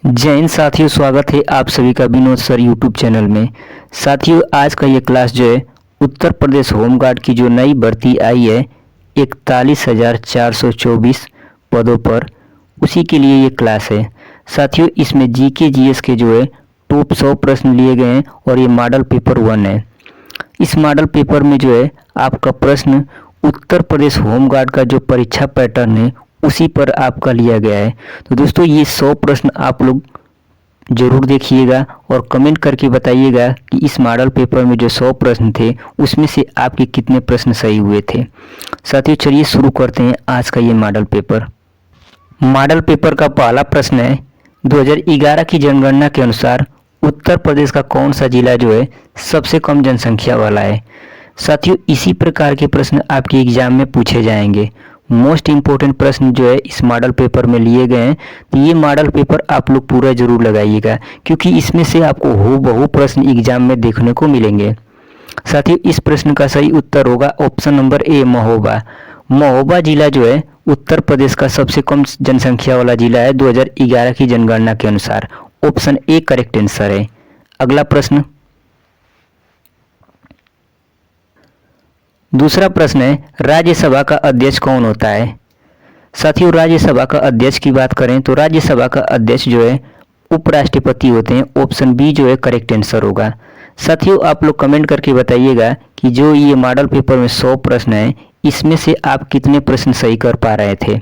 जय हिंद साथियों, स्वागत है आप सभी का विनोद सर यूट्यूब चैनल में। साथियों, आज का ये क्लास जो है उत्तर प्रदेश होमगार्ड की जो नई भर्ती आई है 41,424 पदों पर, उसी के लिए ये क्लास है। साथियों, इसमें जीके जीएस के जो है टॉप 100 प्रश्न लिए गए हैं और ये मॉडल पेपर 1 है। इस मॉडल पेपर में जो है आपका प्रश्न उत्तर प्रदेश होमगार्ड का जो परीक्षा पैटर्न है उसी पर आपका लिया गया है। तो दोस्तों, ये 100 प्रश्न आप लोग जरूर देखिएगा और कमेंट करके बताइएगा कि इस मॉडल पेपर में जो 100 प्रश्न थे उसमें से आपके कितने प्रश्न सही हुए थे। साथियों, चलिए शुरू करते हैं आज का ये मॉडल पेपर। मॉडल पेपर का पहला प्रश्न है, 2011 की जनगणना के अनुसार उत्तर प्रदेश का कौन सा जिला जो है सबसे कम जनसंख्या वाला है। साथियों, इसी प्रकार के प्रश्न आपके एग्जाम में पूछे जाएंगे। मोस्ट इम्पोर्टेंट प्रश्न जो है इस मॉडल पेपर में लिए गए हैं, तो ये मॉडल पेपर आप लोग पूरा जरूर लगाइएगा क्योंकि इसमें से आपको हूबहू प्रश्न एग्जाम में देखने को मिलेंगे। साथियों, इस प्रश्न का सही उत्तर होगा option number A, Mahoba. Mahoba जिला जो है उत्तर प्रदेश का सबसे कम जनसंख्या वाला जिला है 2011 की जनगणना के अनुसार। ऑप्शन ए करेक्ट आंसर है। अगला प्रश्न, दूसरा प्रश्न है, राज्यसभा का अध्यक्ष कौन होता है। साथियों, राज्यसभा का अध्यक्ष की बात करें तो राज्यसभा का अध्यक्ष जो है उपराष्ट्रपति होते हैं। ऑप्शन बी जो है करेक्ट आंसर होगा। साथियों, आप लोग कमेंट करके बताइएगा कि जो ये मॉडल पेपर में 100 प्रश्न है इसमें से आप कितने प्रश्न सही कर पा रहे थे।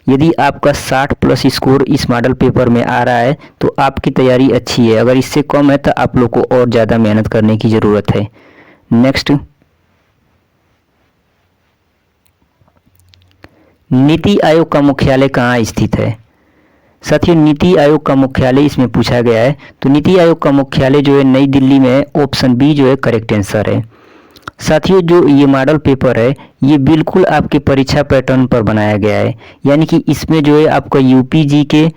यदि आपका 60 प्लस स्कोर इस मॉडल पेपर में आ रहा है तो आपकी तैयारी अच्छी है। अगर इससे कम है तो आप लोग को और ज़्यादा मेहनत करने की ज़रूरत है। नेक्स्ट, नीति आयोग का मुख्यालय कहाँ स्थित है। साथियों, नीति आयोग का मुख्यालय इसमें पूछा गया है, तो नीति आयोग का मुख्यालय जो है नई दिल्ली में है। ऑप्शन बी जो है करेक्ट आंसर है। साथियों, जो ये मॉडल पेपर है ये बिल्कुल आपके परीक्षा पैटर्न पर बनाया गया है, यानी कि इसमें जो है आपका यूपी जी के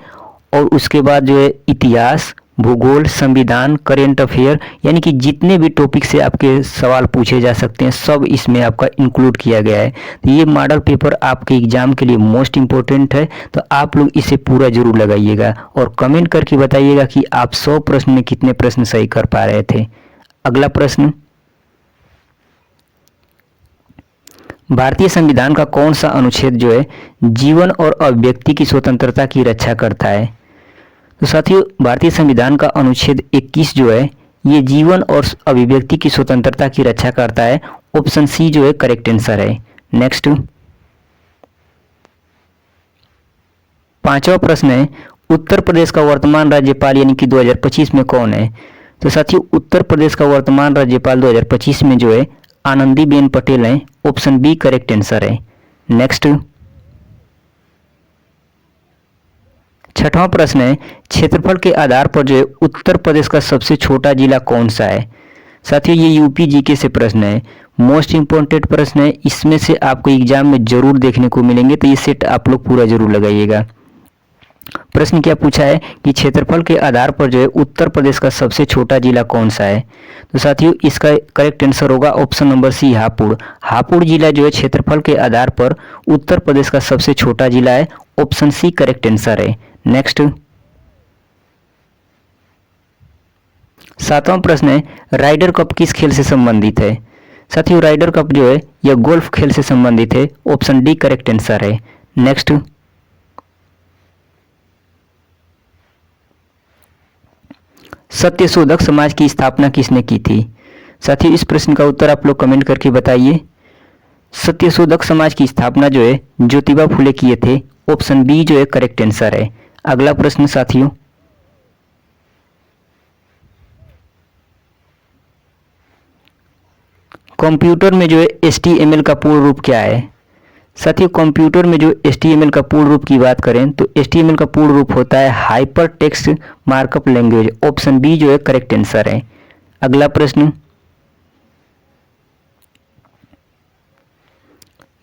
और उसके बाद जो है इतिहास, भूगोल, संविधान, करेंट अफेयर, यानी कि जितने भी टॉपिक से आपके सवाल पूछे जा सकते हैं सब इसमें आपका इंक्लूड किया गया है। तो ये मॉडल पेपर आपके एग्जाम के लिए मोस्ट इम्पोर्टेंट है, तो आप लोग इसे पूरा जरूर लगाइएगा और कमेंट करके बताइएगा कि आप 100 प्रश्न में कितने प्रश्न सही कर पा रहे थे। अगला प्रश्न, भारतीय संविधान का कौन सा अनुच्छेद जो है जीवन और अभिव्यक्ति की स्वतंत्रता की रक्षा करता है। तो साथियों, भारतीय संविधान का अनुच्छेद 21 जो है ये जीवन और अभिव्यक्ति की स्वतंत्रता की रक्षा करता है। ऑप्शन सी जो है करेक्ट आंसर है। नेक्स्ट, पांचवा प्रश्न है, उत्तर प्रदेश का वर्तमान राज्यपाल यानी कि 2025 में कौन है। तो साथियों, उत्तर प्रदेश का वर्तमान राज्यपाल 2025 में जो है आनंदीबेन पटेल हैं। ऑप्शन बी करेक्ट आंसर है। नेक्स्ट, छठवां प्रश्न है, क्षेत्रफल के आधार पर जो है उत्तर प्रदेश का सबसे छोटा जिला कौन सा है। साथियों, ये यूपी जीके से प्रश्न है, मोस्ट इंपॉर्टेंट प्रश्न है, इसमें से आपको एग्जाम में जरूर देखने को मिलेंगे, तो ये सेट आप लोग पूरा जरूर लगाइएगा। प्रश्न क्या पूछा है कि क्षेत्रफल के आधार पर जो है उत्तर प्रदेश का सबसे छोटा जिला कौन सा है। तो साथियों, इसका करेक्ट आंसर होगा option number C, Hapur. Hapur जिला जो है क्षेत्रफल के आधार पर उत्तर प्रदेश का सबसे छोटा जिला है। ऑप्शन सी करेक्ट आंसर है। नेक्स्ट, सातवां प्रश्न है, राइडर कप किस खेल से संबंधित है। साथियों, राइडर कप जो है यह गोल्फ खेल से संबंधित है। ऑप्शन डी करेक्ट आंसर है। नेक्स्ट, सत्यशोधक समाज की स्थापना किसने की थी। साथियों, इस प्रश्न का उत्तर आप लोग कमेंट करके बताइए। सत्यशोधक समाज की स्थापना जो है ज्योतिबा फुले किए थे। ऑप्शन बी जो है करेक्ट आंसर है। अगला प्रश्न साथियों, कंप्यूटर में जो है HTML का पूर्ण रूप क्या है। साथियों, कंप्यूटर में जो HTML का पूर्ण रूप की बात करें तो HTML का पूर्ण रूप होता है hypertext markup language. Option B जो है करेक्ट आंसर है। अगला प्रश्न,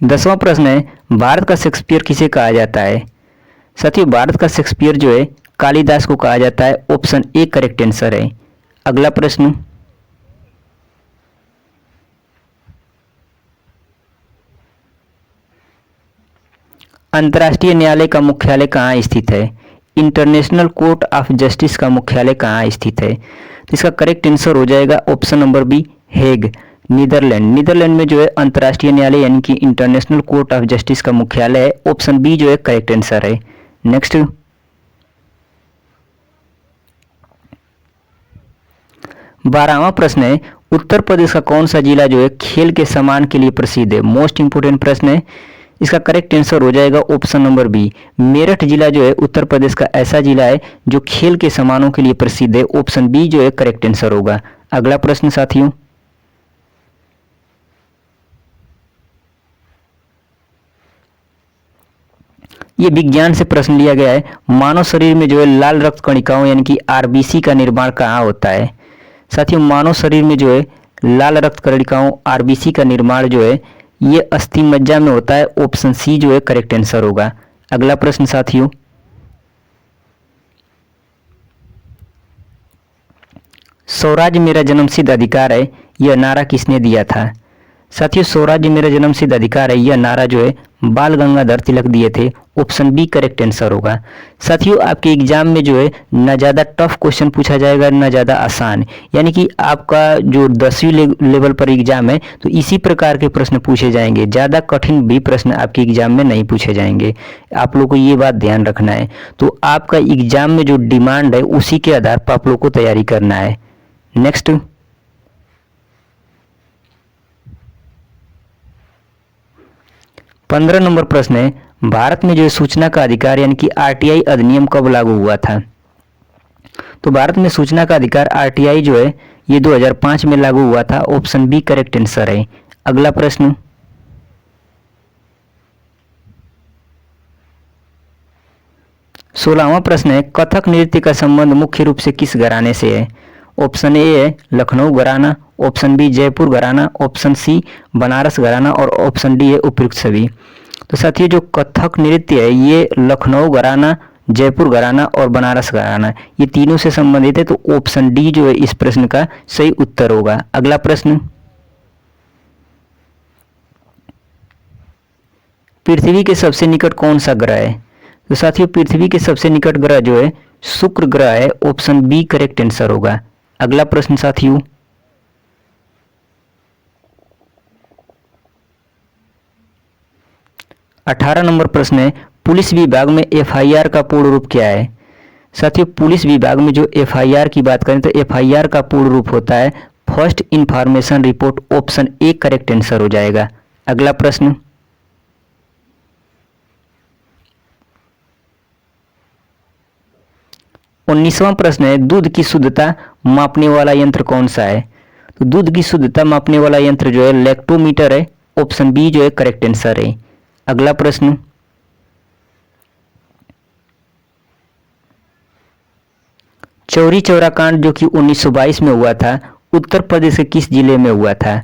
10वां प्रश्न है, भारत का शेक्सपियर किसे कहा जाता है। साथियों, भारत का शेक्सपियर जो है कालिदास को कहा जाता है। ऑप्शन ए करेक्ट आंसर है। अगला प्रश्न, अंतर्राष्ट्रीय न्यायालय का मुख्यालय कहाँ स्थित है। इंटरनेशनल कोर्ट ऑफ जस्टिस का मुख्यालय कहाँ स्थित है? तो इसका करेक्ट आंसर हो जाएगा option number B, Hague, Netherlands. Netherlands में जो है अंतर्राष्ट्रीय न्यायालय यानी कि इंटरनेशनल कोर्ट ऑफ जस्टिस का मुख्यालय है। ऑप्शन बी जो है करेक्ट आंसर है। नेक्स्ट 12वां प्रश्न है, उत्तर प्रदेश का कौन सा जिला जो है खेल के सामान के लिए प्रसिद्ध है? मोस्ट इंपोर्टेंट प्रश्न है। इसका करेक्ट आंसर हो जाएगा ऑप्शन नंबर बी, मेरठ जिला जो है उत्तर प्रदेश का ऐसा जिला है जो खेल के सामानों के लिए प्रसिद्ध है। ऑप्शन बी जो है करेक्ट आंसर होगा। अगला प्रश्न साथियों, ये विज्ञान से प्रश्न लिया गया है। मानव शरीर में जो है लाल रक्त कणिकाओं यानी कि आरबीसी का निर्माण कहाँ होता है? साथियों, मानव शरीर में जो है लाल रक्त कणिकाओं आरबीसी का निर्माण जो है ये अस्थि मज्जा में होता है। ऑप्शन सी जो है करेक्ट आंसर होगा। अगला प्रश्न साथियों, स्वराज्य मेरा जन्मसिद्ध अधिकार है, यह नारा किसने दिया था? साथियों, स्वराज्य मेरा जन्मसिद्ध अधिकार है, यह नारा जो है बाल गंगाधर तिलक दिए थे। ऑप्शन बी करेक्ट आंसर होगा। साथियों, आपके एग्जाम में जो है ना ज़्यादा टफ क्वेश्चन पूछा जाएगा ना ज़्यादा आसान, यानी कि आपका जो 10वीं लेवल पर एग्जाम है तो इसी प्रकार के प्रश्न पूछे जाएंगे। ज़्यादा कठिन भी प्रश्न आपके एग्जाम में नहीं पूछे जाएंगे, आप लोग को ये बात ध्यान रखना है। तो आपका एग्जाम में जो डिमांड है उसी के आधार पर आप लोग को तैयारी करना है। नेक्स्ट 15 नंबर प्रश्न है, भारत में जो सूचना का अधिकार यानी कि आरटीआई अधिनियम कब लागू हुआ था? तो भारत में सूचना का अधिकार आरटीआई जो है ये 2005 में लागू हुआ था। ऑप्शन बी करेक्ट आंसर है। अगला प्रश्न 16वां प्रश्न है, कथक नृत्य का संबंध मुख्य रूप से किस घराने से है? ऑप्शन ए है लखनऊ घराना, ऑप्शन बी जयपुर घराना, ऑप्शन सी बनारस घराना और ऑप्शन डी है उपयुक्त सभी। तो साथियों, जो कथक नृत्य है ये लखनऊ घराना, जयपुर घराना और बनारस घराना ये तीनों से संबंधित है। तो ऑप्शन डी जो है इस प्रश्न का सही उत्तर होगा। अगला प्रश्न, पृथ्वी के सबसे निकट कौन सा ग्रह है? तो साथियों, पृथ्वी के सबसे निकट ग्रह जो है शुक्र ग्रह है। ऑप्शन बी करेक्ट आंसर होगा। अगला प्रश्न साथियों, अठारह नंबर प्रश्न है, पुलिस विभाग में एफआईआर का पूर्ण रूप क्या है? साथियों, पुलिस विभाग में जो एफआईआर की बात करें तो एफआईआर का पूर्ण रूप होता है first information report. Option A correct answer हो जाएगा। अगला प्रश्न, 19वां प्रश्न है, दूध की शुद्धता मापने वाला यंत्र कौन सा है? तो दूध की शुद्धता मापने वाला यंत्र जो है लैक्टोमीटर है। ऑप्शन बी जो है करेक्ट आंसर है। अगला प्रश्न, चौरी चौरा कांड जो कि 1922 में हुआ था उत्तर प्रदेश के किस जिले में हुआ था?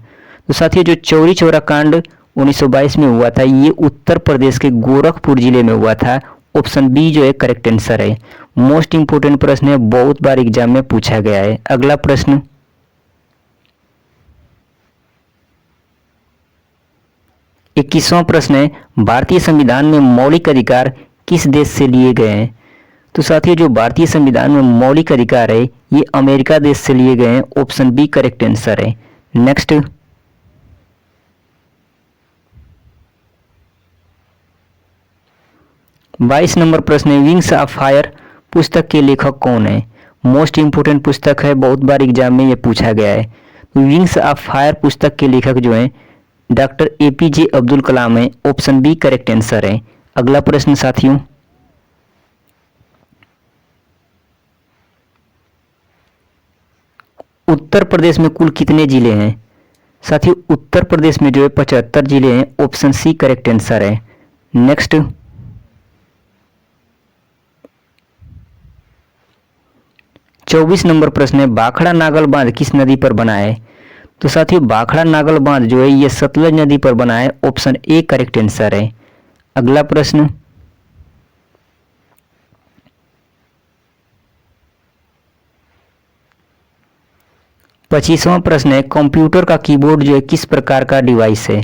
तो साथियों, जो चौरी चौरा कांड 1922 में हुआ था ये उत्तर प्रदेश के गोरखपुर जिले में हुआ था। ऑप्शन बी जो है करेक्ट आंसर है। मोस्ट इंपोर्टेंट प्रश्न है, बहुत बार एग्जाम में पूछा गया है। अगला प्रश्न, 21वां प्रश्न है, भारतीय संविधान में मौलिक अधिकार किस देश से लिए गए हैं? तो साथियों, जो भारतीय संविधान में मौलिक अधिकार है ये अमेरिका देश से लिए गए हैं। ऑप्शन बी करेक्ट आंसर है। नेक्स्ट 22 नंबर प्रश्न है, विंग्स ऑफ फायर पुस्तक के लेखक कौन है? मोस्ट इंपोर्टेंट पुस्तक है, बहुत बार एग्जाम में ये पूछा गया है। विंग्स ऑफ फायर पुस्तक के लेखक जो हैं डॉक्टर एपीजे अब्दुल कलाम है। ऑप्शन बी करेक्ट आंसर है। अगला प्रश्न साथियों, उत्तर प्रदेश में कुल कितने जिले हैं? साथियों, उत्तर प्रदेश में जो है 75 जिले हैं। ऑप्शन सी करेक्ट आंसर है। नेक्स्ट 24 नंबर प्रश्न है, भाखड़ा नागल बांध किस नदी पर बना है? तो साथियों, भाखड़ा नागल बांध जो है ये सतलज नदी पर बना है। ऑप्शन ए करेक्ट आंसर है। अगला प्रश्न, पच्चीसवां प्रश्न है, कंप्यूटर का कीबोर्ड जो है किस प्रकार का डिवाइस है?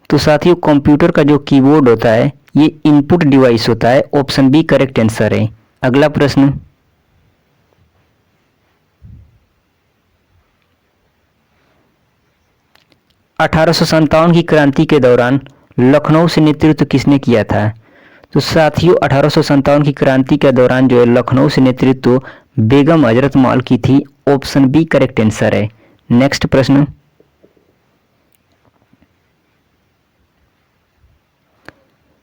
तो साथियों, कंप्यूटर का जो कीबोर्ड होता है ये इनपुट डिवाइस होता है। ऑप्शन बी करेक्ट आंसर है। अगला प्रश्न, अठारह की क्रांति के दौरान लखनऊ से नेतृत्व किसने किया था? तो साथियों, अठारह की क्रांति के दौरान जो है लखनऊ से नेतृत्व बेगम हजरत महल की थी। ऑप्शन बी करेक्ट आंसर है। नेक्स्ट प्रश्न,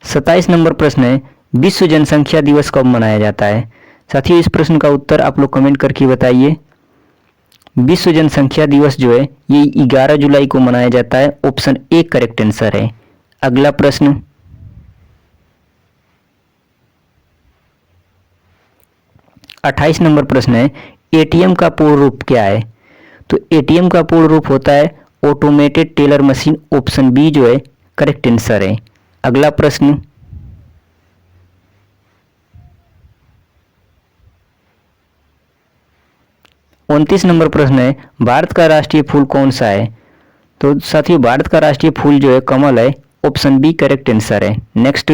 27 नंबर प्रश्न है, विश्व जनसंख्या दिवस कब मनाया जाता है? साथियों, इस प्रश्न का उत्तर आप लोग कमेंट करके बताइए। विश्व जनसंख्या दिवस जो है ये 11 जुलाई को मनाया जाता है। ऑप्शन ए करेक्ट आंसर है। अगला प्रश्न, 28 नंबर प्रश्न है, एटीएम का पूर्ण रूप क्या है? तो एटीएम का पूर्ण रूप होता है automated teller machine. Option B जो है करेक्ट आंसर है। अगला प्रश्न, 29 नंबर प्रश्न है, भारत का राष्ट्रीय फूल कौन सा है? तो साथियों, भारत का राष्ट्रीय फूल जो है कमल है। ऑप्शन बी करेक्ट आंसर है। नेक्स्ट,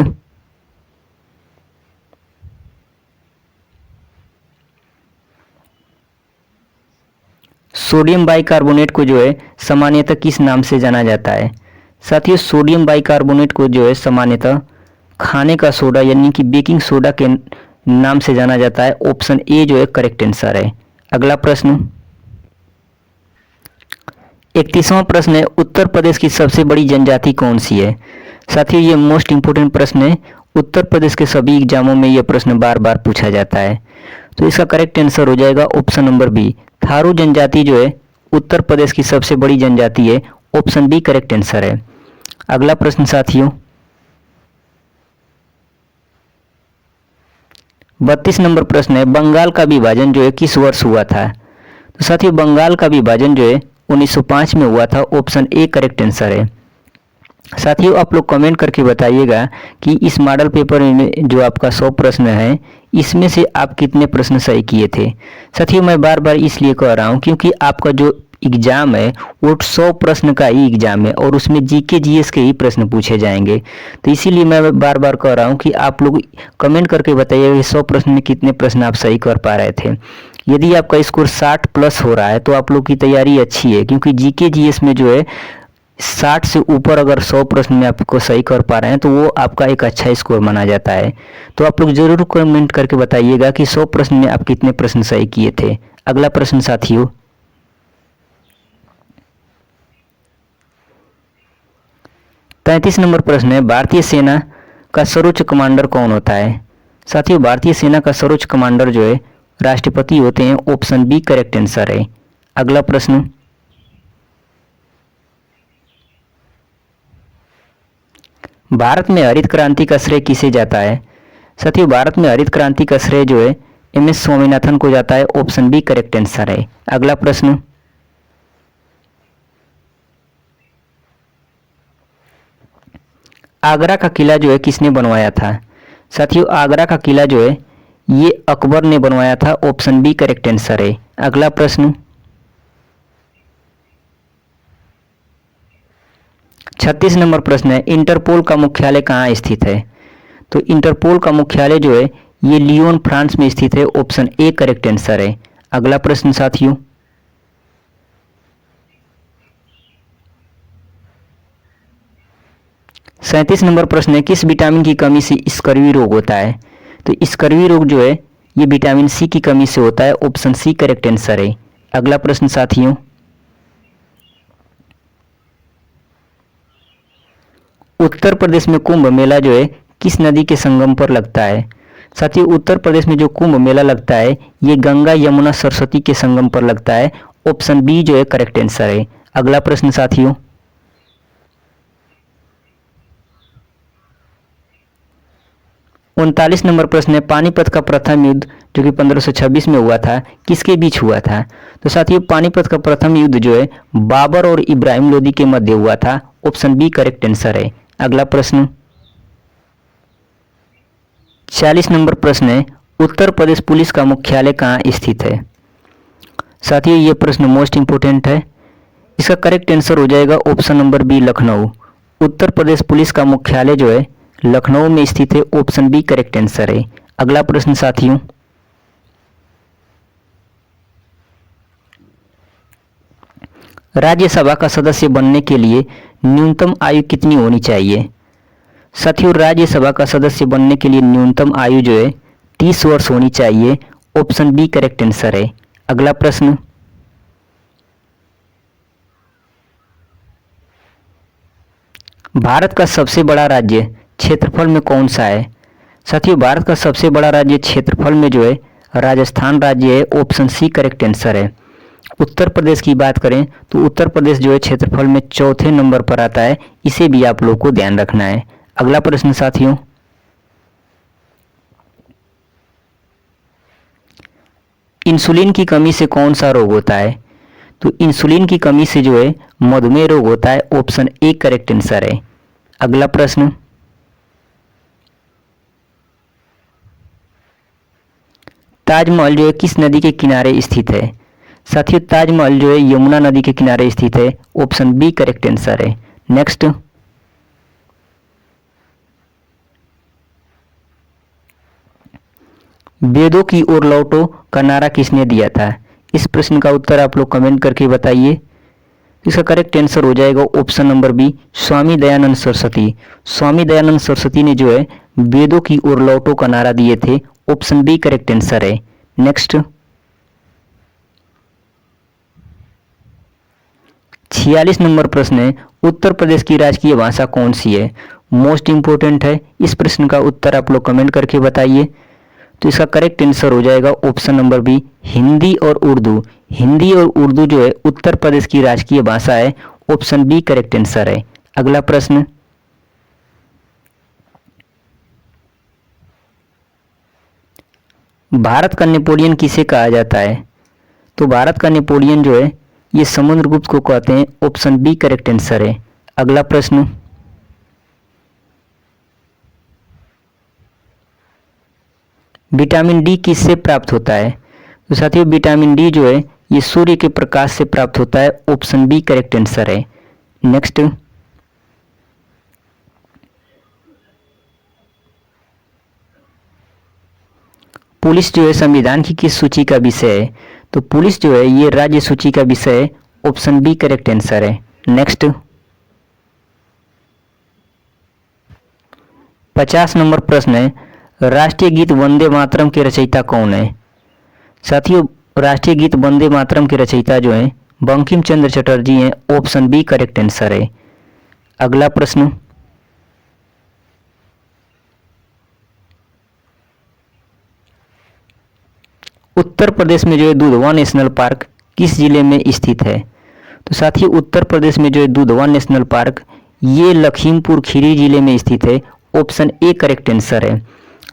सोडियम बाइकार्बोनेट को जो है सामान्यतः किस नाम से जाना जाता है? साथियों, सोडियम बाइकार्बोनेट को जो है सामान्यतः खाने का सोडा यानी कि बेकिंग सोडा के नाम से जाना जाता है। ऑप्शन ए जो है करेक्ट आंसर है। अगला प्रश्न, 31वां प्रश्न है, उत्तर प्रदेश की सबसे बड़ी जनजाति कौन सी है? साथियों, ये मोस्ट इंपोर्टेंट प्रश्न है। उत्तर प्रदेश के सभी एग्जामों में यह प्रश्न बार बार पूछा जाता है। तो इसका करेक्ट आंसर हो जाएगा ऑप्शन नंबर बी। थारू जनजाति जो है उत्तर प्रदेश की सबसे बड़ी जनजाति है। ऑप्शन बी करेक्ट आंसर है। अगला प्रश्न साथियों, 32 नंबर प्रश्न है, बंगाल का विभाजन जो है किस वर्ष हुआ था? तो साथियों, बंगाल का विभाजन जो है 1905 में हुआ था। ऑप्शन ए करेक्ट आंसर है। साथियों, आप लोग कमेंट करके बताइएगा कि इस मॉडल पेपर में जो आपका 100 प्रश्न है इसमें से आप कितने प्रश्न सही किए थे। साथियों, मैं बार बार इसलिए कह रहा हूँ क्योंकि आपका जो एग्जाम है वो 100 प्रश्न का ही एग्जाम है और उसमें जीके जीएस के ही प्रश्न पूछे जाएंगे। तो इसीलिए मैं बार बार कह रहा हूँ कि आप लोग कमेंट करके बताइएगा कि 100 प्रश्न में कितने प्रश्न आप सही कर पा रहे थे। यदि आपका स्कोर 60 प्लस हो रहा है तो आप लोग की तैयारी अच्छी है, क्योंकि जीके जीएस में जो है 60 से ऊपर अगर 100 प्रश्न में आपको सही कर पा रहे हैं तो वो आपका एक अच्छा स्कोर माना जाता है। तो आप लोग जरूर कमेंट करके बताइएगा कि 100 प्रश्न में आप कितने प्रश्न सही किए थे। अगला प्रश्न साथियों, 33 नंबर प्रश्न है, भारतीय सेना का सर्वोच्च कमांडर कौन होता है? साथियों, भारतीय सेना का सर्वोच्च कमांडर जो है राष्ट्रपति होते हैं। ऑप्शन बी करेक्ट आंसर है। अगला प्रश्न, भारत में हरित क्रांति का श्रेय किसे जाता है? साथियों, भारत में हरित क्रांति का श्रेय जो है एम एस स्वामीनाथन को जाता है। ऑप्शन बी करेक्ट आंसर है। अगला प्रश्न, आगरा का किला जो है किसने बनवाया था? साथियों, आगरा का किला जो है ये अकबर ने बनवाया था। ऑप्शन बी करेक्ट आंसर है। अगला प्रश्न, 36 नंबर प्रश्न है, इंटरपोल का मुख्यालय कहाँ स्थित है? तो इंटरपोल का मुख्यालय जो है ये लियोन फ्रांस में स्थित है। ऑप्शन ए करेक्ट आंसर है। अगला प्रश्न साथियों, सैंतीस नंबर प्रश्न है, किस विटामिन की कमी से स्कर्वी रोग होता है? तो स्कर्वी रोग जो है ये विटामिन सी की कमी से होता है। ऑप्शन सी करेक्ट आंसर है। अगला प्रश्न साथियों, उत्तर प्रदेश में कुंभ मेला जो है किस नदी के संगम पर लगता है? साथियों, उत्तर प्रदेश में जो कुंभ मेला लगता है ये गंगा यमुना सरस्वती के संगम पर लगता है। ऑप्शन बी जो है करेक्ट आंसर है। अगला प्रश्न साथियों, 39 नंबर प्रश्न है, पानीपत का प्रथम युद्ध जो कि 1526 में हुआ था किसके बीच हुआ था? तो साथियों, पानीपत का प्रथम युद्ध जो है बाबर और इब्राहिम लोदी के मध्य हुआ था। ऑप्शन बी करेक्ट आंसर है। अगला प्रश्न, 40 नंबर प्रश्न है, उत्तर प्रदेश पुलिस का मुख्यालय कहाँ स्थित है? साथियों, ये प्रश्न मोस्ट इंपोर्टेंट है। इसका करेक्ट आंसर हो जाएगा option number B Lucknow. Uttar Pradesh police का मुख्यालय जो है लखनऊ में स्थित है। ऑप्शन बी करेक्ट आंसर है। अगला प्रश्न साथियों, राज्यसभा का सदस्य बनने के लिए न्यूनतम आयु कितनी होनी चाहिए? साथियों, राज्यसभा का सदस्य बनने के लिए न्यूनतम आयु जो है 30 वर्ष होनी चाहिए। ऑप्शन बी करेक्ट आंसर है। अगला प्रश्न, भारत का सबसे बड़ा राज्य क्षेत्रफल में कौन सा है? साथियों, भारत का सबसे बड़ा राज्य क्षेत्रफल में जो है राजस्थान राज्य है। ऑप्शन सी करेक्ट आंसर है। उत्तर प्रदेश की बात करें तो उत्तर प्रदेश जो है क्षेत्रफल में चौथे नंबर पर आता है। इसे भी आप लोगों को ध्यान रखना है। अगला प्रश्न साथियों, इंसुलिन की कमी से कौन सा रोग होता है? तो इंसुलिन की कमी से जो है मधुमेह रोग होता है। ऑप्शन ए करेक्ट आंसर है। अगला प्रश्न, ताजमहल जो है किस नदी के किनारे स्थित है? साथियों, ताजमहल जो है यमुना नदी के किनारे स्थित है। ऑप्शन बी करेक्ट आंसर है। नेक्स्ट, वेदों की ओर लौटो का नारा किसने दिया था? इस प्रश्न का उत्तर आप लोग कमेंट करके बताइए। इसका करेक्ट आंसर हो जाएगा option number B, Swami Dayanand Saraswati. Swami Dayanand Saraswati ने जो है वेदों की ओर लौटो का नारा दिए थे। ऑप्शन बी करेक्ट आंसर है। नेक्स्ट, 46 नंबर प्रश्न है, उत्तर प्रदेश की राजकीय भाषा कौन सी है? मोस्ट इंपोर्टेंट है। इस प्रश्न का उत्तर आप लोग कमेंट करके बताइए। तो इसका करेक्ट आंसर हो जाएगा ऑप्शन नंबर बी, हिंदी और उर्दू। हिंदी और उर्दू जो है उत्तर प्रदेश की राजकीय भाषा है। ऑप्शन बी करेक्ट आंसर है। अगला प्रश्न, भारत का नेपोलियन किसे कहा जाता है? तो भारत का नेपोलियन जो है ये समुद्रगुप्त को कहते हैं। ऑप्शन बी करेक्ट आंसर है। अगला प्रश्न, विटामिन डी किससे प्राप्त होता है? तो साथियों, विटामिन डी जो है ये सूर्य के प्रकाश से प्राप्त होता है। ऑप्शन बी करेक्ट आंसर है। नेक्स्ट, पुलिस जो है संविधान की किस सूची का विषय है? तो पुलिस जो है ये राज्य सूची का विषय है। ऑप्शन बी करेक्ट आंसर है। नेक्स्ट, 50 नंबर प्रश्न है, राष्ट्रीय गीत वंदे मातरम के रचयिता कौन है? साथियों, राष्ट्रीय गीत वंदे मातरम के रचयिता जो है बंकिम चंद्र चटर्जी हैं। ऑप्शन बी करेक्ट आंसर है। अगला प्रश्न, उत्तर प्रदेश में जो है दुधवा नेशनल पार्क किस जिले में स्थित है? तो साथियों, उत्तर प्रदेश में जो है दुधवा नेशनल पार्क ये लखीमपुर खीरी जिले में स्थित है। ऑप्शन ए करेक्ट आंसर है।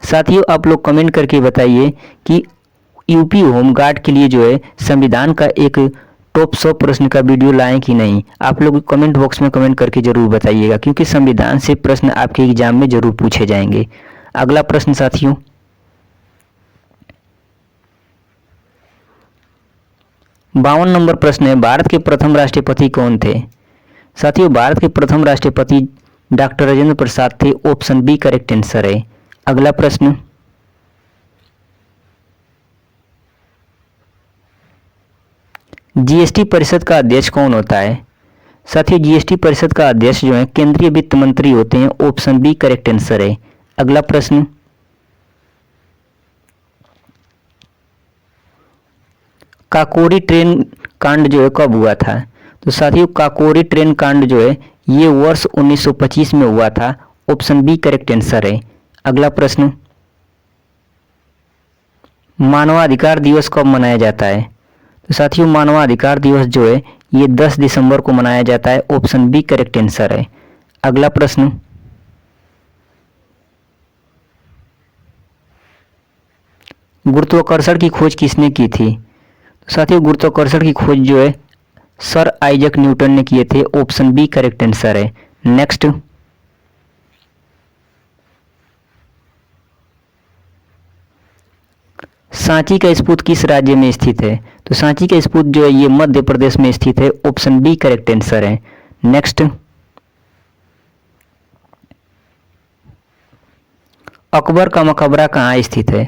साथियों, आप लोग कमेंट करके बताइए कि यूपी होमगार्ड के लिए जो है संविधान का एक टॉप 100 प्रश्न का वीडियो लाएं कि नहीं। आप लोग कमेंट बॉक्स में कमेंट करके जरूर बताइएगा, क्योंकि संविधान से प्रश्न आपके एग्जाम में जरूर पूछे जाएंगे। अगला प्रश्न साथियों, 52 नंबर प्रश्न है, भारत के प्रथम राष्ट्रपति कौन थे? साथियों, भारत के प्रथम राष्ट्रपति डॉक्टर राजेंद्र प्रसाद थे। ऑप्शन बी करेक्ट आंसर है। अगला प्रश्न, जीएसटी परिषद का अध्यक्ष कौन होता है? साथियों, जीएसटी परिषद का अध्यक्ष जो है केंद्रीय वित्त मंत्री होते हैं। ऑप्शन बी करेक्ट आंसर है। अगला प्रश्न, काकोरी ट्रेन कांड जो है कब हुआ था? तो साथियों, काकोरी ट्रेन कांड जो है ये वर्ष 1925 में हुआ था। ऑप्शन बी करेक्ट आंसर है। अगला प्रश्न, मानवाधिकार दिवस कब मनाया जाता है? तो साथियों, मानवाधिकार दिवस जो है ये 10 दिसंबर को मनाया जाता है। ऑप्शन बी करेक्ट आंसर है। अगला प्रश्न, गुरुत्वाकर्षण की खोज किसने की थी? तो साथियों, गुरुत्वाकर्षण की खोज जो है सर आइजक न्यूटन ने किए थे। ऑप्शन बी करेक्ट आंसर है। नेक्स्ट, सांची का स्तूप किस राज्य में स्थित है? तो सांची का स्तूप जो है ये मध्य प्रदेश में स्थित है। ऑप्शन बी करेक्ट आंसर है। नेक्स्ट, अकबर का मकबरा कहाँ स्थित है?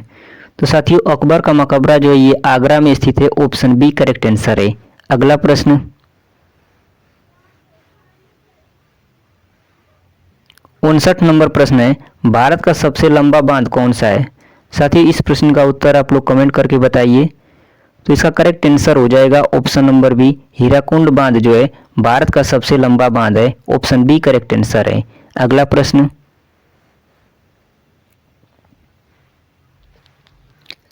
तो साथियों अकबर का मकबरा जो है ये आगरा में स्थित है। ऑप्शन बी करेक्ट आंसर है। अगला प्रश्न 59 नंबर प्रश्न है, भारत का सबसे लंबा बांध कौन सा है? साथियों इस प्रश्न का उत्तर आप लोग कमेंट करके बताइए। तो इसका करेक्ट आंसर हो जाएगा ऑप्शन नंबर बी, हीराकुंड बांध जो है भारत का सबसे लंबा बांध है। ऑप्शन बी करेक्ट आंसर है। अगला प्रश्न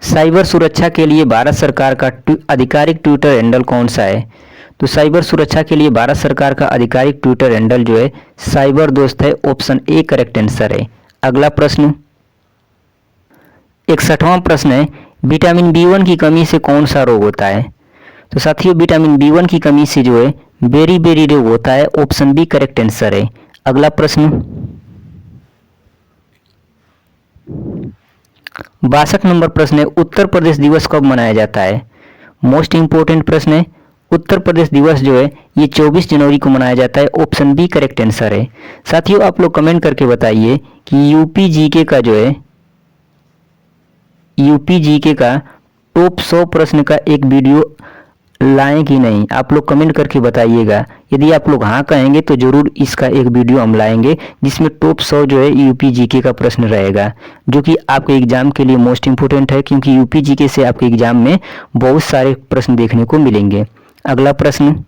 साइबर सुरक्षा के लिए भारत सरकार का आधिकारिक ट्विटर हैंडल कौन सा है? तो साइबर सुरक्षा के लिए भारत सरकार का आधिकारिक ट्विटर हैंडल जो है साइबर दोस्त है। ऑप्शन ए करेक्ट आंसर है। अगला प्रश्न 61वां प्रश्न है, विटामिन बी1 की कमी से कौन सा रोग होता है? तो साथियों विटामिन बी1 की कमी से जो है बेरी बेरी रोग होता है। ऑप्शन बी करेक्ट आंसर है। अगला प्रश्न 62 नंबर प्रश्न है, उत्तर प्रदेश दिवस कब मनाया जाता है? मोस्ट इंपोर्टेंट प्रश्न है। उत्तर प्रदेश दिवस जो है ये 24 जनवरी को मनाया जाता है। ऑप्शन बी करेक्ट आंसर है। साथियों आप लोग कमेंट करके बताइए कि यूपी जीके का जो है यूपी जीके का टॉप 100 प्रश्न का एक वीडियो लाएं कि नहीं, आप लोग कमेंट करके बताइएगा। यदि आप लोग हाँ कहेंगे तो जरूर इसका एक वीडियो हम लाएंगे जिसमें टॉप 100 जो है यूपी जीके का प्रश्न रहेगा, जो कि आपके एग्जाम के लिए मोस्ट इंपोर्टेंट है, क्योंकि यूपी जीके से आपके एग्जाम में बहुत सारे प्रश्न देखने को मिलेंगे। अगला प्रश्न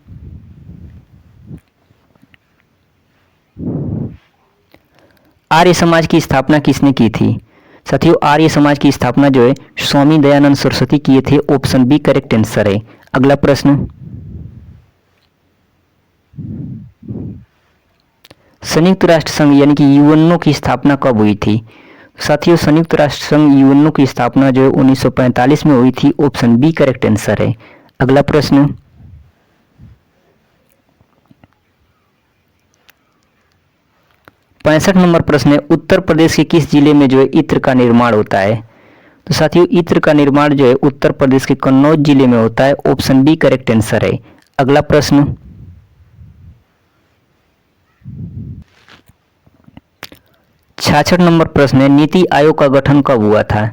आर्य समाज की स्थापना किसने की थी? साथियों आर्य समाज की स्थापना जो है स्वामी दयानंद सरस्वती किए थे। ऑप्शन बी करेक्ट आंसर है। अगला प्रश्न संयुक्त राष्ट्र संघ यानी कि यूएनओ की स्थापना कब हुई थी? साथियों संयुक्त राष्ट्र संघ यूएनओ की स्थापना जो है 1945 में हुई थी। ऑप्शन बी करेक्ट आंसर है। अगला प्रश्न 65 नंबर प्रश्न है, उत्तर प्रदेश के किस जिले में जो है इत्र का निर्माण होता है? तो साथियों इत्र का निर्माण जो है उत्तर प्रदेश के कन्नौज जिले में होता है। ऑप्शन बी करेक्ट आंसर है। अगला प्रश्न 66 नंबर प्रश्न है, नीति आयोग का गठन कब हुआ था?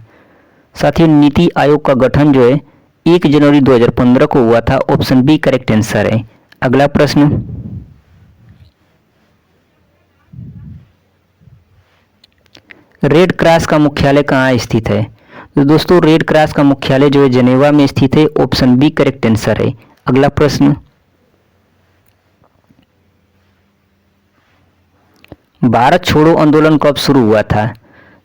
साथियों नीति आयोग का गठन जो है 1 जनवरी 2015 को हुआ था। ऑप्शन बी करेक्ट आंसर है। अगला प्रश्न रेड क्रॉस का मुख्यालय कहाँ स्थित है? तो दोस्तों रेड क्रॉस का मुख्यालय जो है जेनेवा में स्थित है। ऑप्शन बी करेक्ट आंसर है। अगला प्रश्न भारत छोड़ो आंदोलन कब शुरू हुआ था?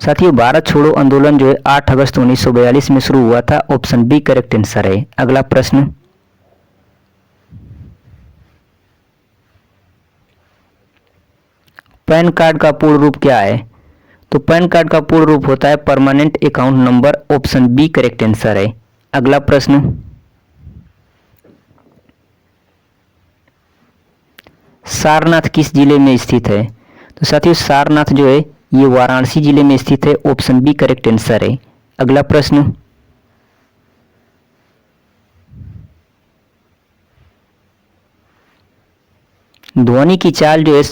साथियों भारत छोड़ो आंदोलन जो है 8 अगस्त 1942 में शुरू हुआ था। ऑप्शन बी करेक्ट आंसर है। अगला प्रश्न पैन कार्ड का पूर्ण रूप क्या है? तो पैन कार्ड का पूर्ण रूप होता है permanent account number. Option B correct answer है। अगला प्रश्न सारनाथ किस जिले में स्थित है? तो साथियों सारनाथ जो है ये वाराणसी जिले में स्थित है। ऑप्शन बी करेक्ट आंसर है। अगला प्रश्न ध्वनि की चाल जो है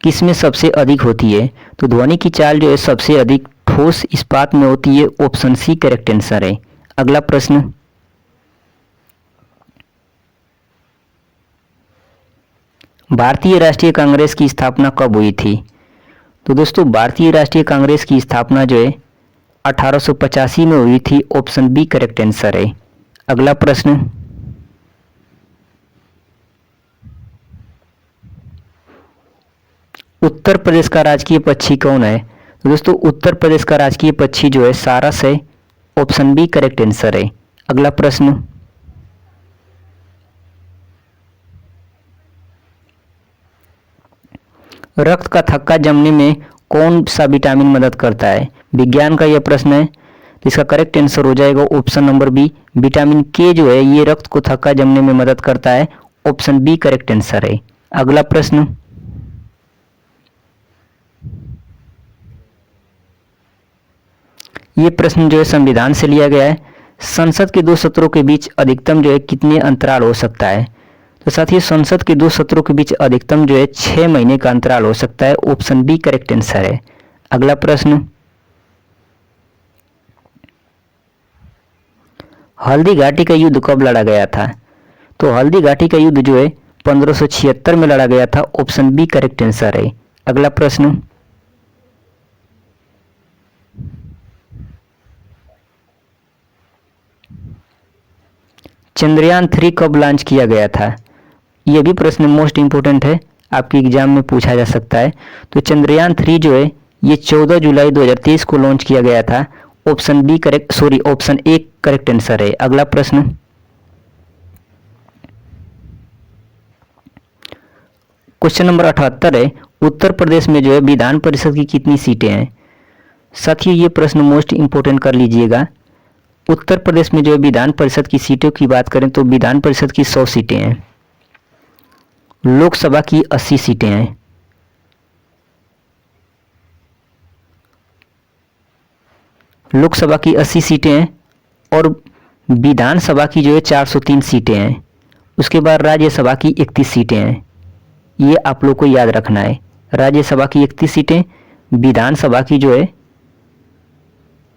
किसमें सबसे अधिक होती है? तो ध्वनि की चाल जो है सबसे अधिक ठोस इस्पात में होती है। ऑप्शन सी करेक्ट आंसर है। अगला प्रश्न भारतीय राष्ट्रीय कांग्रेस की स्थापना कब हुई थी? तो दोस्तों भारतीय राष्ट्रीय कांग्रेस की स्थापना जो है 1885 में हुई थी। ऑप्शन बी करेक्ट आंसर है। अगला प्रश्न उत्तर प्रदेश का राजकीय पक्षी कौन है? तो दोस्तों उत्तर प्रदेश का राजकीय पक्षी जो है सारस है। ऑप्शन बी करेक्ट आंसर है। अगला प्रश्न रक्त का थक्का जमने में कौन सा विटामिन मदद करता है? विज्ञान का यह प्रश्न है। इसका करेक्ट आंसर हो जाएगा ऑप्शन नंबर बी, विटामिन के जो है ये रक्त को थक्का जमने में मदद करता है। ऑप्शन बी करेक्ट आंसर है। अगला प्रश्न ये प्रश्न जो है संविधान से लिया गया है। संसद के 2 सत्रों के बीच अधिकतम जो है कितने अंतराल हो सकता है? तो साथियों संसद के 2 सत्रों के बीच अधिकतम जो है 6 महीने का अंतराल हो सकता है। ऑप्शन बी करेक्ट आंसर है। अगला प्रश्न हल्दी घाटी का युद्ध कब लड़ा गया था? तो हल्दी घाटी का युद्ध जो है 1576 में लड़ा गया था। ऑप्शन बी करेक्ट आंसर है। अगला प्रश्न, चंद्रयान 3 कब लॉन्च किया गया था? यह भी प्रश्न मोस्ट इंपोर्टेंट है, आपके एग्जाम में पूछा जा सकता है। तो चंद्रयान 3 जो है ये 14 जुलाई 2023 को लॉन्च किया गया था। Option B correct, sorry option A correct answer है। अगला प्रश्न, क्वेश्चन नंबर 78 है, उत्तर प्रदेश में जो है विधान परिषद की कितनी सीटें हैं? साथियों ये प्रश्न मोस्ट इंपोर्टेंट कर लीजिएगा। उत्तर प्रदेश में जो है विधान परिषद की सीटों की बात करें तो विधान परिषद की 100 सीटें हैं, लोकसभा की 80 सीटें हैं। लोकसभा की 80 सीटें हैं और विधानसभा की जो है 403 सीटें हैं। उसके बाद राज्यसभा की 31 सीटें हैं। ये आप लोग को याद रखना है, राज्यसभा की 31 सीटें, विधानसभा की जो है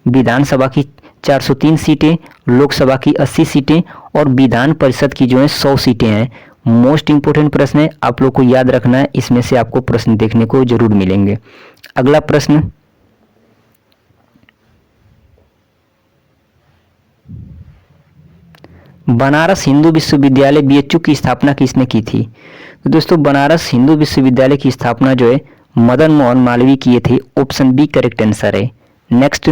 विधानसभा की 403 सीटें, लोकसभा की 80 सीटें और विधान परिषद की जो है 100 सीटें हैं। मोस्ट इंपोर्टेंट प्रश्न है, आप लोग को याद रखना है, इसमें से आपको प्रश्न देखने को जरूर मिलेंगे। अगला प्रश्न, बनारस हिंदू विश्वविद्यालय बीएचयू की स्थापना किसने की थी? तो दोस्तों बनारस हिंदू विश्वविद्यालय की स्थापना जो है मदन मोहन मालवीय किए थे। ऑप्शन बी करेक्ट आंसर है। नेक्स्ट,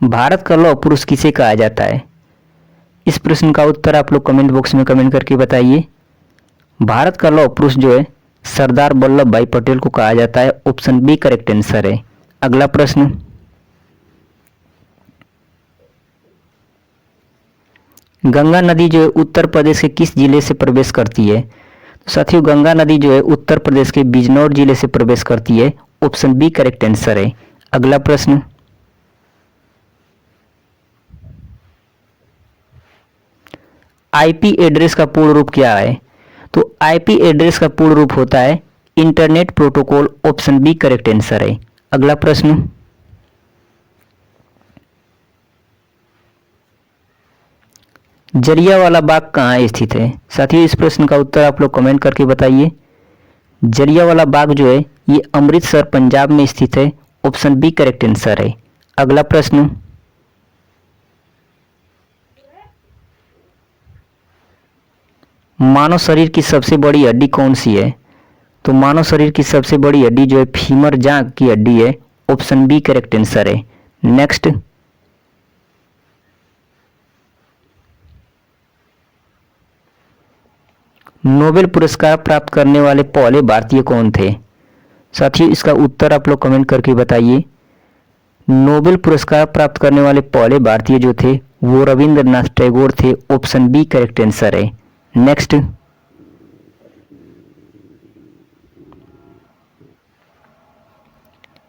भारत का लौह पुरुष किसे कहा जाता है? इस प्रश्न का उत्तर आप लोग कमेंट बॉक्स में कमेंट करके बताइए। भारत का लौह पुरुष जो है सरदार वल्लभ भाई पटेल को कहा जाता है। ऑप्शन बी करेक्ट आंसर है। अगला प्रश्न, गंगा नदी जो है उत्तर प्रदेश के किस जिले से प्रवेश करती है? तो साथियों गंगा नदी जो है उत्तर प्रदेश के बिजनौर जिले से प्रवेश करती है। ऑप्शन बी करेक्ट आंसर है। अगला प्रश्न, आईपी एड्रेस का पूर्ण रूप क्या है? तो आईपी एड्रेस का पूर्ण रूप होता है internet protocol. Option B correct answer है। अगला प्रश्न, जलियांवाला बाग कहाँ स्थित है? साथियों इस प्रश्न का उत्तर आप लोग कमेंट करके बताइए। जलियांवाला बाग जो है ये अमृतसर पंजाब में स्थित है। ऑप्शन बी करेक्ट आंसर है। अगला प्रश्न, मानव शरीर की सबसे बड़ी हड्डी कौन सी है? तो मानव शरीर की सबसे बड़ी हड्डी जो है फीमर जांघ की हड्डी है। ऑप्शन बी करेक्ट आंसर है। नेक्स्ट, नोबेल पुरस्कार प्राप्त करने वाले पहले भारतीय कौन थे? साथियों इसका उत्तर आप लोग कमेंट करके बताइए। नोबेल पुरस्कार प्राप्त करने वाले पहले भारतीय जो थे वो रविंद्रनाथ टैगोर थे। ऑप्शन बी करेक्ट आंसर है। नेक्स्ट,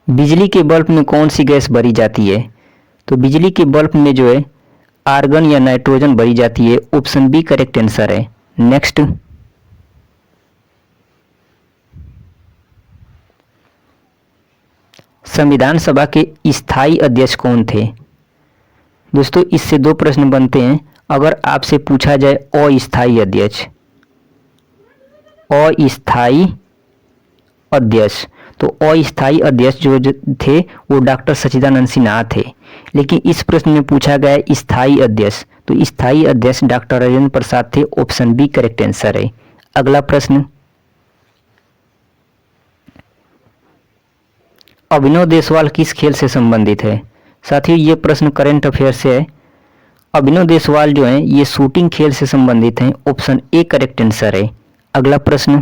बिजली के बल्ब में कौन सी गैस भरी जाती है? तो बिजली के बल्ब में जो है आर्गन या नाइट्रोजन भरी जाती है। ऑप्शन बी करेक्ट आंसर है। नेक्स्ट, संविधान सभा के स्थायी अध्यक्ष कौन थे? दोस्तों इससे दो प्रश्न बनते हैं। अगर आपसे पूछा जाए अस्थायी अध्यक्ष, अस्थायी अध्यक्ष, तो अस्थायी अध्यक्ष जो थे वो डॉक्टर सच्चिदानंद सिन्हा थे। लेकिन इस प्रश्न में पूछा गया स्थायी अध्यक्ष, तो स्थायी अध्यक्ष डॉक्टर राजेंद्र प्रसाद थे। ऑप्शन बी करेक्ट आंसर है। अगला प्रश्न, अभिनव देशवाल किस खेल से संबंधित है? साथियों ये प्रश्न करंट अफेयर से है। अभिनव देशवाल जो हैं ये शूटिंग खेल से संबंधित हैं। ऑप्शन ए करेक्ट आंसर है। अगला प्रश्न,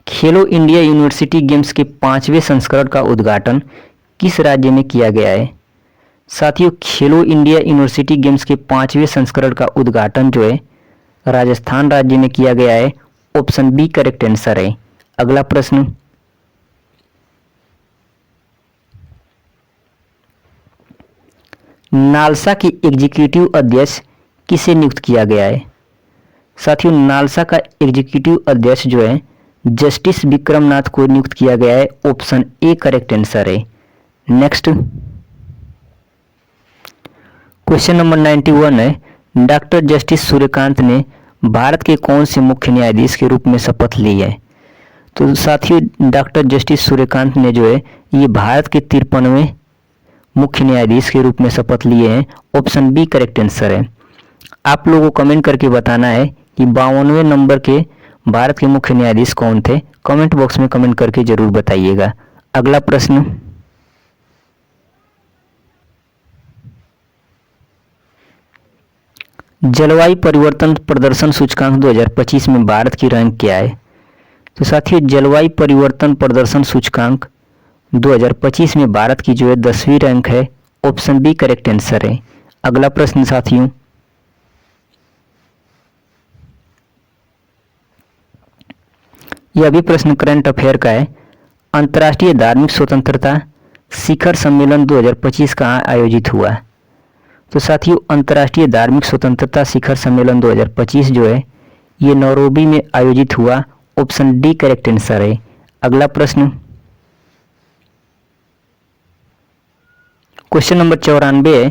खेलो इंडिया यूनिवर्सिटी गेम्स के 5वें संस्करण का उद्घाटन किस राज्य में किया गया है? साथियों खेलो इंडिया यूनिवर्सिटी गेम्स के 5वें संस्करण का उद्घाटन जो है राजस्थान राज्य में किया गया है। ऑप्शन बी करेक्ट आंसर है। अगला प्रश्न, नालसा के एग्जीक्यूटिव अध्यक्ष किसे नियुक्त किया गया है? साथियों नालसा का एग्जीक्यूटिव अध्यक्ष जो है जस्टिस विक्रमनाथ को नियुक्त किया गया है? ऑप्शन ए करेक्ट आंसर है। नेक्स्ट क्वेश्चन नंबर 91 है, डॉक्टर जस्टिस सूर्यकांत ने भारत के कौन से मुख्य न्यायाधीश के रूप में शपथ ली है? तो साथियों डॉक्टर जस्टिस सूर्यकांत ने जो है ये भारत के 53वें मुख्य न्यायाधीश के रूप में शपथ लिए हैं। ऑप्शन बी करेक्ट आंसर है। आप लोगों को कमेंट करके बताना है कि 52वें नंबर के भारत के मुख्य न्यायाधीश कौन थे। कमेंट बॉक्स में कमेंट करके जरूर बताइएगा। अगला प्रश्न, जलवायु परिवर्तन प्रदर्शन सूचकांक 2025 में भारत की रैंक क्या है? तो साथियों जलवायु परिवर्तन प्रदर्शन सूचकांक 2025 में भारत की जो है 10वीं रैंक है। ऑप्शन बी करेक्ट आंसर है। अगला प्रश्न साथियों, यह भी प्रश्न करंट अफेयर का है। अंतर्राष्ट्रीय धार्मिक स्वतंत्रता शिखर सम्मेलन 2025 कहाँ आयोजित हुआ? तो साथियों अंतर्राष्ट्रीय धार्मिक स्वतंत्रता शिखर सम्मेलन 2025 जो है ये नैरोबी में आयोजित हुआ। ऑप्शन डी करेक्ट आंसर है। अगला प्रश्न, क्वेश्चन नंबर 94 है,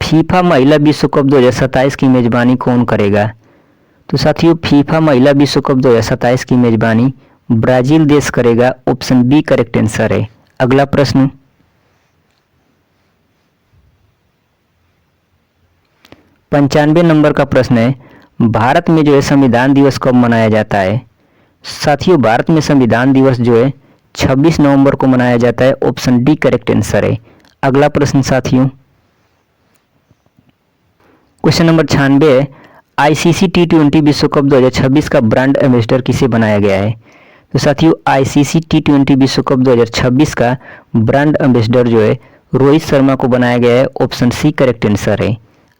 फीफा महिला विश्व कप 2027 की मेजबानी कौन करेगा? तो साथियों फीफा महिला विश्व कप 2027 की मेजबानी ब्राजील देश करेगा। ऑप्शन बी करेक्ट आंसर है। अगला प्रश्न, पंचानवे नंबर का प्रश्न है, भारत में जो है संविधान दिवस कब मनाया जाता है? साथियों भारत में संविधान दिवस जो है 26 नवंबर को मनाया जाता है। ऑप्शन डी करेक्ट आंसर है। अगला प्रश्न साथियों, क्वेश्चन नंबर 96 है, आईसीसी T20 विश्व कप 2026 का ब्रांड एम्बेसडर किसे बनाया गया है? तो साथियों आईसीसी T20 विश्व कप 2026 का ब्रांड एम्बेसडर जो है रोहित शर्मा को बनाया गया है। ऑप्शन सी करेक्ट आंसर है।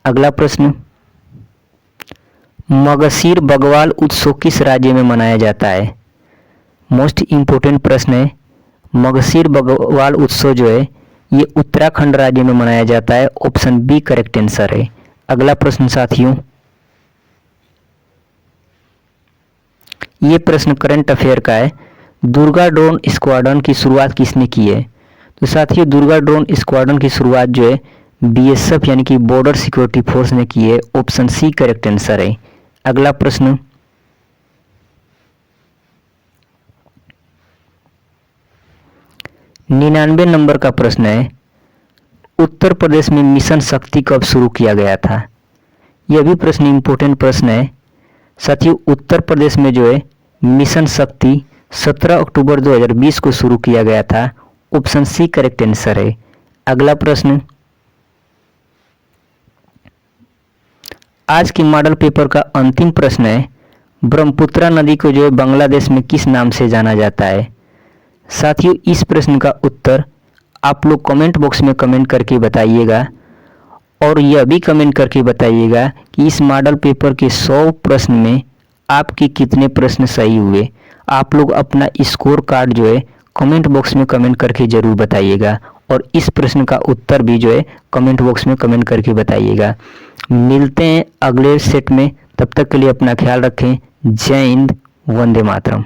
अगला प्रश्न, मगसीर बगवाल उत्सव किस राज्य में मनाया जाता है? मोस्ट इम्पोर्टेंट प्रश्न है। मगसीर बगवाल उत्सव जो है ये उत्तराखंड राज्य में मनाया जाता है। ऑप्शन बी करेक्ट आंसर है। अगला प्रश्न साथियों, ये प्रश्न करंट अफेयर का है। दुर्गा ड्रोन स्क्वाड्रन की शुरुआत किसने की है? तो साथियों दुर्गा ड्रोन स्क्वाड्रन की शुरुआत जो है बीएसएफ यानी कि बॉर्डर सिक्योरिटी फोर्स ने की है। ऑप्शन सी करेक्ट आंसर है। अगला प्रश्न, 99 नंबर का प्रश्न है, उत्तर प्रदेश में मिशन शक्ति कब शुरू किया गया था? यह भी प्रश्न इंपॉर्टेंट प्रश्न है। साथियों उत्तर प्रदेश में जो है मिशन शक्ति 17 अक्टूबर 2020 को शुरू किया गया था। ऑप्शन सी करेक्ट आंसर है। अगला प्रश्न, आज के मॉडल पेपर का अंतिम प्रश्न है, ब्रह्मपुत्रा नदी को जो है बांग्लादेश में किस नाम से जाना जाता है? साथियों इस प्रश्न का उत्तर आप लोग कमेंट बॉक्स में कमेंट करके बताइएगा और यह भी कमेंट करके बताइएगा कि इस मॉडल पेपर के 100 प्रश्न में आपके कितने प्रश्न सही हुए। आप लोग अपना स्कोर कार्ड जो है कमेंट बॉक्स में कमेंट करके ज़रूर बताइएगा और इस प्रश्न का उत्तर भी जो है कमेंट बॉक्स में कमेंट करके बताइएगा। मिलते हैं अगले सेट में, तब तक के लिए अपना ख्याल रखें। जय हिंद, वंदे मातरम।